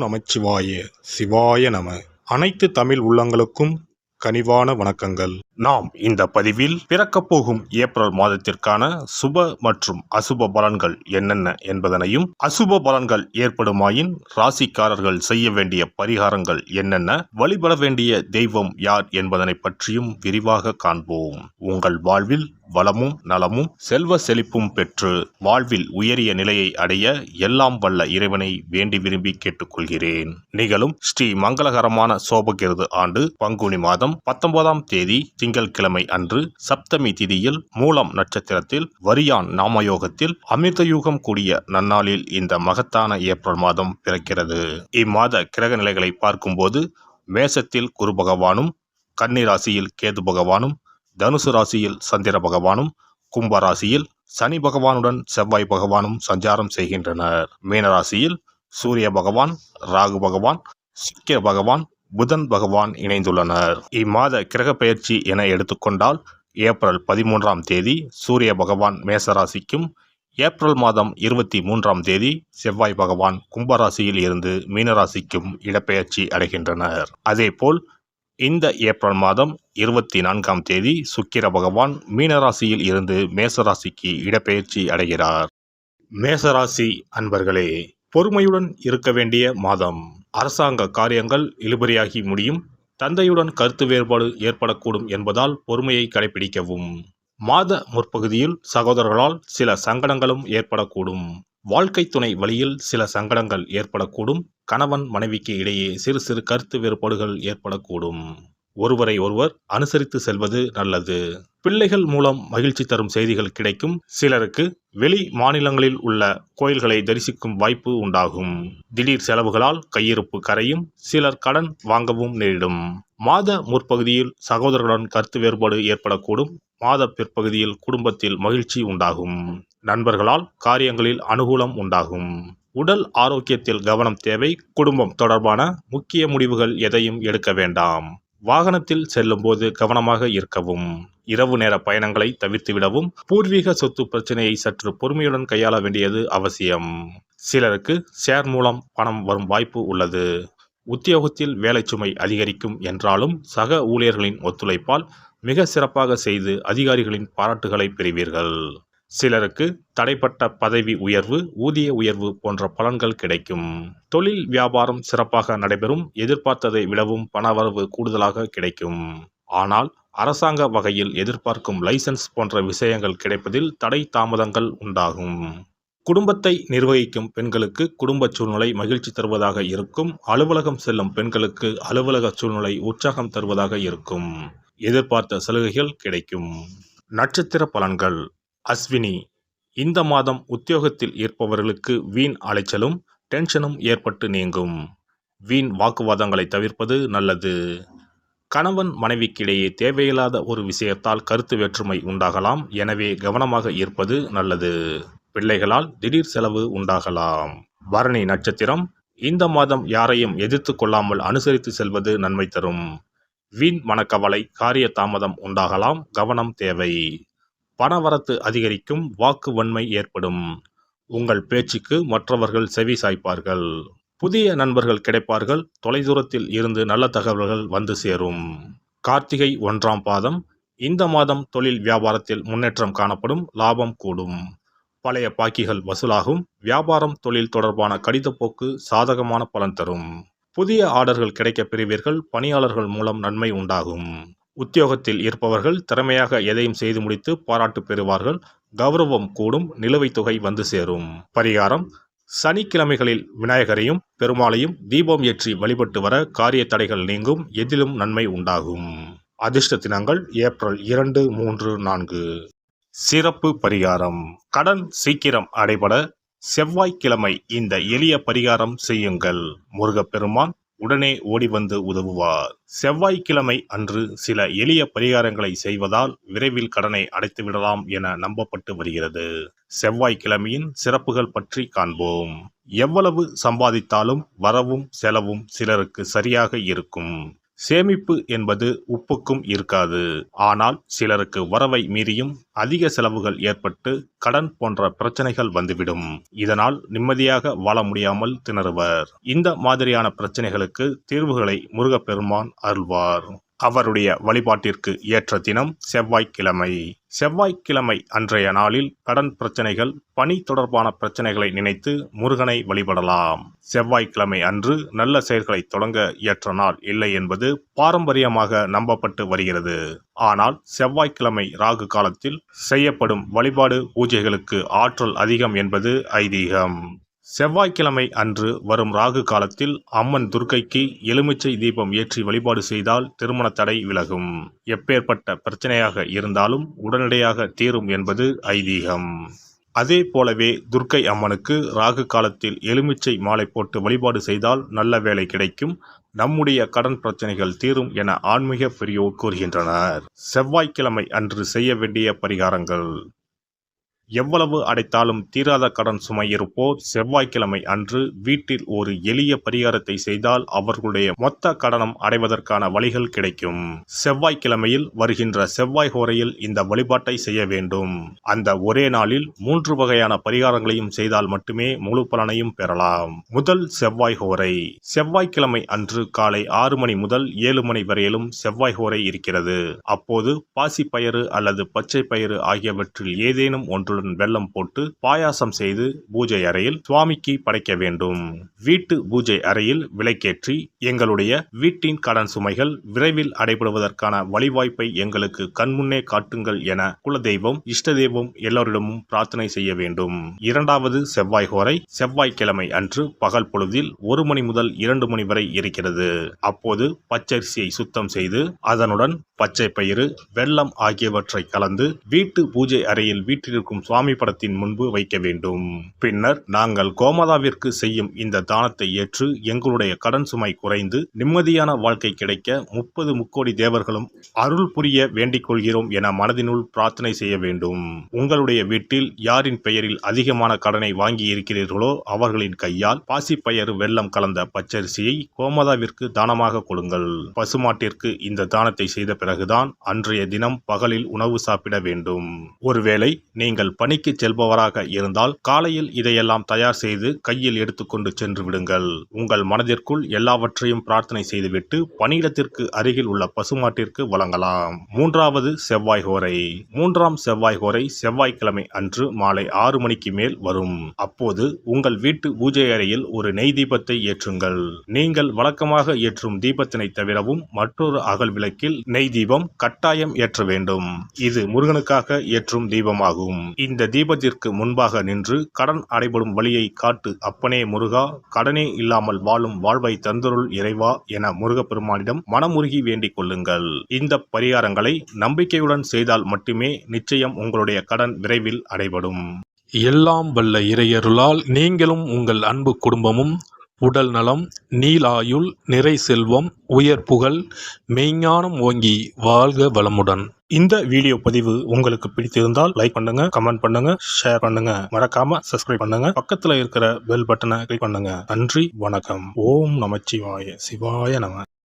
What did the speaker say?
நமச்சிவாய சிவாய நம. அனைத்து தமிழ் உள்ளங்களுக்கும் கனிவான வணக்கங்கள். நாம் இந்த பதிவில் பிறக்கப் போகும் ஏப்ரல் மாதத்திற்கான சுப மற்றும் அசுப பலன்கள் என்னென்ன என்பதனையும், அசுப பலன்கள் ஏற்படுமாயின் ராசிக்காரர்கள் செய்ய வேண்டிய பரிகாரங்கள் என்னென்ன, வழிபட வேண்டிய தெய்வம் யார் என்பதனை பற்றியும் விரிவாக காண்போம். உங்கள் வாழ்வில் வளமும் நலமும் செல்வ செழிப்பும் பெற்று வாழ்வில் உயரிய நிலையை அடைய எல்லாம் வல்ல இறைவனை வேண்டி விரும்பி கேட்டுக்கொள்கிறேன். நிகழும் ஸ்ரீ மங்களகரமான சோபகிருது ஆண்டு பங்குனி மாதம் 19ஆம் தேதி திங்கட்கிழமை அன்று சப்தமி திதியில் மூலம் நட்சத்திரத்தில் வரியான் நாமயோகத்தில் அமிர்தயூகம் கூடிய நன்னாளில் இந்த மகத்தான ஏப்ரல் மாதம் பிறக்கிறது. இம்மாத கிரக நிலைகளை பார்க்கும்போது மேசத்தில் குரு பகவானும், கன்னி ராசியில் கேது பகவானும், தனுசு ராசியில் சந்திர பகவானும், கும்ப ராசியில் சனி பகவானுடன் செவ்வாய் பகவானும் சஞ்சாரம் செய்கின்றனர். மீனராசியில் சூரிய பகவான், ராகு பகவான், சுக்கிர பகவான், புதன் பகவான் இணைந்துள்ளனர். இம்மாத கிரக பெயர்ச்சி என எடுத்துக்கொண்டால் ஏப்ரல் 13ஆம் தேதி சூரிய பகவான் மேசராசிக்கும், ஏப்ரல் மாதம் 23ஆம் தேதி செவ்வாய் பகவான் கும்பராசியில் இருந்து மீனராசிக்கும் இடப்பெயர்ச்சி அடைகின்றனர். அதேபோல் இந்த ஏப்ரல் மாதம் 24ஆம் தேதி சுக்கிர பகவான் மீனராசியில் இருந்து மேசராசிக்கு இடப்பெயர்ச்சி அடைகிறார். மேசராசி அன்பர்களே, பொறுமையுடன் இருக்க வேண்டிய மாதம். அரசாங்க காரியங்கள் இழுபறியாகி முடியும். தந்தையுடன் கருத்து வேறுபாடு ஏற்படக்கூடும் என்பதால் பொறுமையை கடைபிடிக்கவும். மாத முற்பகுதியில் சகோதரர்களால் சில சங்கடங்களும் ஏற்படக்கூடும். வாழ்க்கை துணை வழியில் சில சங்கடங்கள் ஏற்படக்கூடும். கணவன் மனைவிக்கு இடையே சிறு சிறு கருத்து வேறுபாடுகள் ஏற்படக்கூடும். ஒருவரை ஒருவர் அனுசரித்து செல்வது நல்லது. பிள்ளைகள் மூலம் மகிழ்ச்சி தரும் செய்திகள் கிடைக்கும். சிலருக்கு வெளி மாநிலங்களில் உள்ள கோயில்களை தரிசிக்கும் வாய்ப்பு உண்டாகும். திடீர் செலவுகளால் கையிருப்பு கரையும். சிலர் கடன் வாங்கவும் நேரிடும். மாத முற்பகுதியில் சகோதரர்களுடன் கருத்து வேறுபாடு ஏற்படக்கூடும். மாத பிற்பகுதியில் குடும்பத்தில் மகிழ்ச்சி உண்டாகும். நண்பர்களால் காரியங்களில் அனுகூலம் உண்டாகும். உடல் ஆரோக்கியத்தில் கவனம் தேவை. குடும்பம் தொடர்பான முக்கிய முடிவுகள் எதையும் எடுக்க வேண்டாம். வாகனத்தில் செல்லும் போது கவனமாக இருக்கவும். இரவு நேர பயணங்களை தவிர்த்துவிடவும். பூர்வீக சொத்து பிரச்சனையை சற்று பொறுமையுடன் கையாள வேண்டியது அவசியம். சிலருக்கு ஷேர் மூலம் பணம் வரும் வாய்ப்பு உள்ளது. உத்தியோகத்தில் வேலை சுமை அதிகரிக்கும் என்றாலும் சக ஊழியர்களின் ஒத்துழைப்பால் மிக சிறப்பாக செய்து அதிகாரிகளின் பாராட்டுகளை பெறுவீர்கள். சிலருக்கு தடைப்பட்ட பதவி உயர்வு, ஊதிய உயர்வு போன்ற பலன்கள் கிடைக்கும். தொழில் வியாபாரம் சிறப்பாக நடைபெறும். எதிர்பார்த்ததை விடவும் பணவரவு கூடுதலாக கிடைக்கும். ஆனால் அரசாங்க வகையில் எதிர்பார்க்கும் லைசன்ஸ் போன்ற விஷயங்கள் கிடைப்பதில் தடை தாமதங்கள் உண்டாகும். குடும்பத்தை நிர்வகிக்கும் பெண்களுக்கு குடும்ப சூழ்நிலை மகிழ்ச்சி தருவதாக இருக்கும். அலுவலகம் செல்லும் பெண்களுக்கு அலுவலக சூழ்நிலை உற்சாகம் தருவதாக இருக்கும். எதிர்பார்த்த சலுகைகள் கிடைக்கும். நட்சத்திர பலன்கள். அஸ்வினி. இந்த மாதம் உத்தியோகத்தில் இருப்பவர்களுக்கு வீண் அலைச்சலும் டென்ஷனும் ஏற்பட்டு நீங்கும். வீண் வாக்குவாதங்களை தவிர்ப்பது நல்லது. கணவன் மனைவிக்கிடையே தேவையில்லாத ஒரு விஷயத்தால் கருத்து வேற்றுமை உண்டாகலாம். எனவே கவனமாக இருப்பது நல்லது. பிள்ளைகளால் திடீர் செலவு உண்டாகலாம். பரணி நட்சத்திரம். இந்த மாதம் யாரையும் எதிர்த்து கொள்ளாமல் அனுசரித்து செல்வது நன்மை தரும். வீண் மனக்கவலை, காரிய தாமதம் உண்டாகலாம். கவனம் தேவை. பணவரத்து அதிகரிக்கும். வாக்கு வன்மை ஏற்படும். உங்கள் பேச்சுக்கு மற்றவர்கள் செவி சாய்ப்பார்கள். புதிய நண்பர்கள் கிடைப்பார்கள். தொலைதூரத்தில் இருந்து நல்ல தகவல்கள் வந்து சேரும். கார்த்திகை 1ஆம் பாதம். இந்த மாதம் தொழில் வியாபாரத்தில் முன்னேற்றம் காணப்படும். லாபம் கூடும். பழைய பாக்கிகள் வசூலாகும். வியாபாரம் தொழில் தொடர்பான கடிதப்போக்கு சாதகமான பலன் தரும். புதிய ஆர்டர்கள் கிடைக்கப் பெறுவீர்கள். பணியாளர்கள் மூலம் நன்மை உண்டாகும். உத்தியோகத்தில் இருப்பவர்கள் திறமையாக எதையும் செய்து முடித்து பாராட்டு பெறுவார்கள். கௌரவம் கூடும். நிலுவைத் தொகை வந்து சேரும். பரிகாரம். சனிக்கிழமைகளில் விநாயகரையும் பெருமாளையும் தீபம் ஏற்றி வழிபட்டு வர காரிய தடைகள் நீங்கும். எதிலும் நன்மை உண்டாகும். அதிர்ஷ்ட தினங்கள் ஏப்ரல் 2, 3, 4. சிறப்பு பரிகாரம். கடன் சீக்கிரம் அடைபட செவ்வாய்க்கிழமை இந்த எளிய பரிகாரம் செய்யுங்கள். முருகப்பெருமான் உடனே ஓடி வந்து உதவுவார். செவ்வாய்க்கிழமை அன்று சில எளிய பரிகாரங்களை செய்வதால் விரைவில் கடனை அடைத்து விடலாம் என நம்பப்பட்டு வருகிறது. செவ்வாய்க்கிழமையின் சிறப்புகள் பற்றி காண்போம். எவ்வளவு சம்பாதித்தாலும் வரவும் செலவும் சிலருக்கு சரியாக இருக்கும். சேமிப்பு என்பது உப்புக்கும் இருக்காது. ஆனால் சிலருக்கு வரவை மீறியும் அதிக செலவுகள் ஏற்பட்டு கடன் போன்ற பிரச்சனைகள் வந்துவிடும். இதனால் நிம்மதியாக வாழ முடியாமல் திணறுவர். இந்த மாதிரியான பிரச்சனைகளுக்கு தீர்வுகளை முருகப்பெருமான் அருள்வார். அவருடைய வழிபாட்டிற்கு ஏற்ற தினம் செவ்வாய்க்கிழமை. செவ்வாய்க்கிழமை அன்றைய நாளில் கடன் பிரச்சனைகள், பணி தொடர்பான பிரச்சனைகளை நினைத்து முருகனை வழிபடலாம். செவ்வாய்க்கிழமை அன்று நல்ல செயல்களை தொடங்க ஏற்ற நாள் இல்லை என்பது பாரம்பரியமாக நம்பப்பட்டு வருகிறது. ஆனால் செவ்வாய்க்கிழமை ராகு காலத்தில் செய்யப்படும் வழிபாடு பூஜைகளுக்கு ஆற்றல் அதிகம் என்பது ஐதீகம். செவ்வாய்க்கிழமை அன்று வரும் ராகு காலத்தில் அம்மன் துர்க்கைக்கு எலுமிச்சை தீபம் ஏற்றி வழிபாடு செய்தால் திருமண தடை விலகும். எப்பேற்பட்ட பிரச்சனையாக இருந்தாலும் உடனடியாக தீரும் என்பது ஐதீகம். அதே போலவே துர்க்கை அம்மனுக்கு ராகு காலத்தில் எலுமிச்சை மாலை போட்டு வழிபாடு செய்தால் நல்ல வேலை கிடைக்கும், நம்முடைய கடன் பிரச்சனைகள் தீரும் என ஆன்மீக பெரியோர் கூறுகின்றனர். செவ்வாய்க்கிழமை அன்று செய்ய வேண்டிய பரிகாரங்கள். எவ்வளவு அடைத்தாலும் தீராத கடன் சுமை இருப்போர் செவ்வாய்க்கிழமை அன்று வீட்டில் ஒரு எளிய பரிகாரத்தை செய்தால் அவர்களுடைய மொத்த கடனும் அடைவதற்கான வழிகள் கிடைக்கும். செவ்வாய்க்கிழமையில் வருகின்ற செவ்வாய் ஹோரையில் இந்த வழிபாட்டை செய்ய வேண்டும். அந்த ஒரே நாளில் 3 வகையான பரிகாரங்களையும் செய்தால் மட்டுமே முழு பலனையும் பெறலாம். முதல் செவ்வாய் ஹோரை. செவ்வாய்க்கிழமை அன்று காலை 6 மணி முதல் 7 மணி வரையிலும் செவ்வாய் ஹோரை இருக்கிறது. அப்போது பாசிப்பயிறு அல்லது பச்சை பயிறு ஆகியவற்றில் ஏதேனும் ஒன்று வெல்லம் போட்டு பாயாசம் செய்து பூஜை அறையில் சுவாமிக்கு படைக்க வேண்டும். வீட்டு பூஜை அறையில் விளக்கேற்றி எங்களுடைய வீட்டின் கடன் சுமைகள் விரைவில் அடைபடுவதற்கான வழிவாய்ப்பை எங்களுக்கு கண்முன்னே காட்டுங்கள் என குலதெய்வம், இஷ்ட தெய்வம் எல்லோரிடமும் பிரார்த்தனை செய்ய வேண்டும். இரண்டாவது செவ்வாய் ஹோரை செவ்வாய்க்கிழமை அன்று பகல் பொழுதில் 1 மணி முதல் 2 மணி வரை இருக்கிறது. அப்போது பச்சரிசியை சுத்தம் செய்து அதனுடன் பச்சை பயிறு, வெல்லம் ஆகியவற்றை கலந்து வீட்டு பூஜை அறையில் வீட்டிற்கும் சுவாமி படத்தின் முன்பு வைக்க வேண்டும். பின்னர் நாங்கள் கோமாதாவிற்கு செய்யும் இந்த தானத்தை ஏற்று எங்களுடைய கடன் சுமை குறைந்து நிம்மதியான வாழ்க்கை கிடைக்க 30 முக்கோடி தேவர்களும் அருள் புரிய வேண்டிக் கொள்கிறோம் என மனதினுள் பிரார்த்தனை செய்ய வேண்டும். உங்களுடைய வீட்டில் யாரின் பெயரில் அதிகமான கடனை வாங்கி இருக்கிறீர்களோ அவர்களின் கையால் பாசிப்பயறு வெல்லம் கலந்த பச்சரிசியை கோமாதாவிற்கு தானமாக கொடுங்கள். பசுமாட்டிற்கு இந்த தானத்தை செய்த பிறகுதான் அன்றைய தினம் பகலில் உணவு சாப்பிட வேண்டும். ஒருவேளை நீங்கள் பணிக்கு செல்பவராக இருந்தால் காலையில் இதையெல்லாம் தயார் செய்து கையில் எடுத்துக்கொண்டு சென்று விடுங்கள். உங்கள் மனதிற்குள் எல்லாவற்றையும் பிரார்த்தனை செய்துவிட்டு பணியிடத்திற்கு அருகில் உள்ள பசுமாட்டிற்கு வழங்கலாம். மூன்றாவது செவ்வாய் ஹோரை. 3ஆம் செவ்வாய் ஹோரை செவ்வாய்க்கிழமை அன்று மாலை 6 மணிக்கு மேல் வரும். அப்போது உங்கள் வீட்டு பூஜை அறையில் ஒரு நெய் தீபத்தை ஏற்றுங்கள். நீங்கள் வழக்கமாக ஏற்றும் தீபத்தினை தவிரவும் மற்றொரு அகல் விளக்கில் நெய் தீபம் கட்டாயம் ஏற்ற வேண்டும். இது முருகனுக்காக ஏற்றும் தீபமாகும். இந்த தீபத்திற்கு முன்பாக நின்று கடன் அடைபடும் வழியை காட்டு அப்பனே முருகா, கடனே இல்லாமல் வாழும் வாழ்வை தந்தருள் இறைவா என முருகப்பெருமானிடம் மனமுருகி வேண்டிக் கொள்ளுங்கள். இந்த பரிகாரங்களை நம்பிக்கையுடன் செய்தால் மட்டுமே நிச்சயம் உங்களுடைய கடன் விரைவில் அடைபடும். எல்லாம் வல்ல இறையருளால் நீங்களும் உங்கள் அன்பு குடும்பமும் உடல் நலம், நீலாயுள், நிறை செல்வம், உயர் புகழ், மெய்ஞானம் ஓங்கி வாழ்க வளமுடன். இந்த வீடியோ பதிவு உங்களுக்கு பிடித்திருந்தால் லைக் பண்ணுங்க, கமெண்ட் பண்ணுங்க, ஷேர் பண்ணுங்க, மறக்காம சப்ஸ்கிரைப் பண்ணுங்க, பக்கத்துல இருக்கிற பெல் பட்டனை கிளிக் பண்ணுங்க. நன்றி, வணக்கம். ஓம் நமச்சிவாய. சிவாய நம.